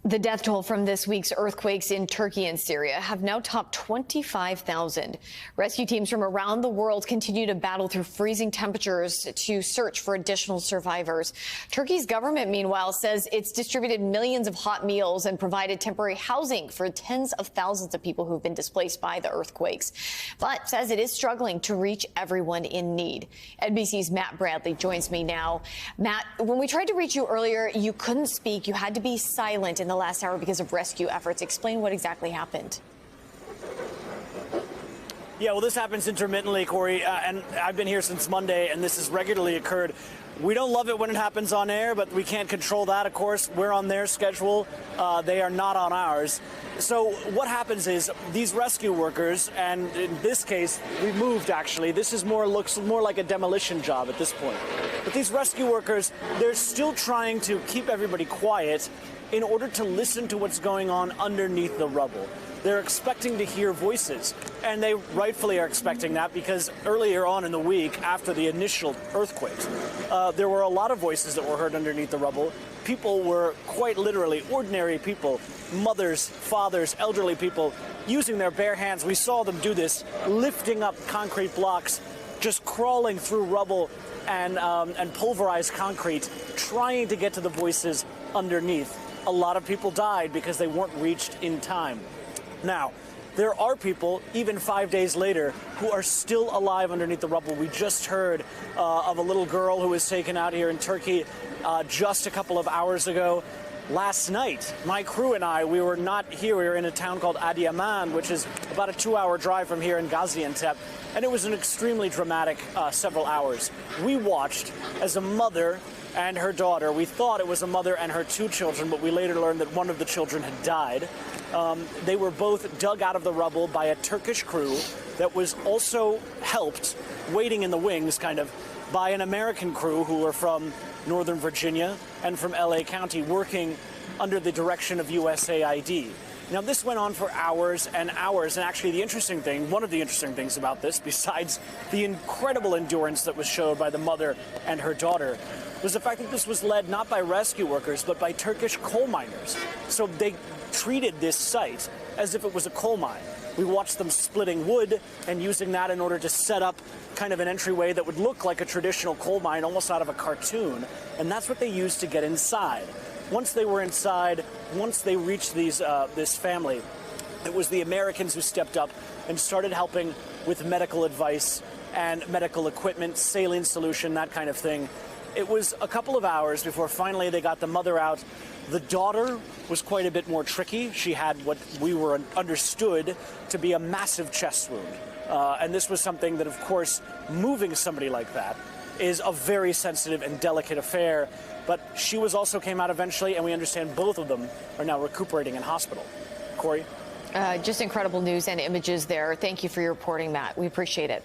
The death toll from this week's earthquakes in Turkey and Syria have now topped 25,000. Rescue teams from around the world continue to battle through freezing temperatures to search for additional survivors. Turkey's government, meanwhile, says it's distributed millions of hot meals and provided temporary housing for tens of thousands of people who've been displaced by the earthquakes, but says it is struggling to reach everyone in need. NBC's Matt Bradley joins me now. Matt, when we tried to reach you earlier, you couldn't speak. You had to be silent in the last hour because of rescue efforts. Explain what exactly happened. Yeah, well, this happens intermittently, Corey, and I've been here since Monday, and this has regularly occurred. We don't love it when it happens on air, but we can't control that, of course. We're on their schedule. They are not on ours. So what happens is these rescue workers, and in this case, we moved, actually. This looks more like a demolition job at this point. But these rescue workers, they're still trying to keep everybody quiet in order to listen to what's going on underneath the rubble. They're expecting to hear voices, and they rightfully are expecting that because earlier on in the week, after the initial earthquakes, there were a lot of voices that were heard underneath the rubble. People were quite literally ordinary people, mothers, fathers, elderly people, using their bare hands. We saw them do this, lifting up concrete blocks, just crawling through rubble and pulverized concrete, trying to get to the voices underneath. A lot of people died because they weren't reached in time. Now, there are people, even 5 days later, who are still alive underneath the rubble. We just heard of a little girl who was taken out here in Turkey just a couple of hours ago. Last night, my crew and I, we were not here. We were in a town called Adiyaman, which is about a 2-hour drive from here in Gaziantep. And it was an extremely dramatic several hours. We watched as a mother and her daughter, we thought it was a mother and her 2 children, but we later learned that one of the children had died. They were both dug out of the rubble by a Turkish crew that was also helped, waiting in the wings, kind of, by an American crew who were from Northern Virginia and from LA County, working under the direction of USAID. Now, this went on for hours and hours, and actually the interesting thing, one of the interesting things about this, besides the incredible endurance that was showed by the mother and her daughter, was the fact that this was led not by rescue workers, but by Turkish coal miners. So they treated this site as if it was a coal mine. We watched them splitting wood and using that in order to set up kind of an entryway that would look like a traditional coal mine, almost out of a cartoon. And that's what they used to get inside. Once they were inside, once they reached this family, it was the Americans who stepped up and started helping with medical advice and medical equipment, saline solution, that kind of thing. It was a couple of hours before finally they got the mother out. The daughter was quite a bit more tricky. She had what we were understood to be a massive chest wound. And this was something that, of course, moving somebody like that is a very sensitive and delicate affair. But she also came out eventually, and we understand both of them are now recuperating in hospital. Corey? Just incredible news and images there. Thank you for your reporting, Matt. We appreciate it.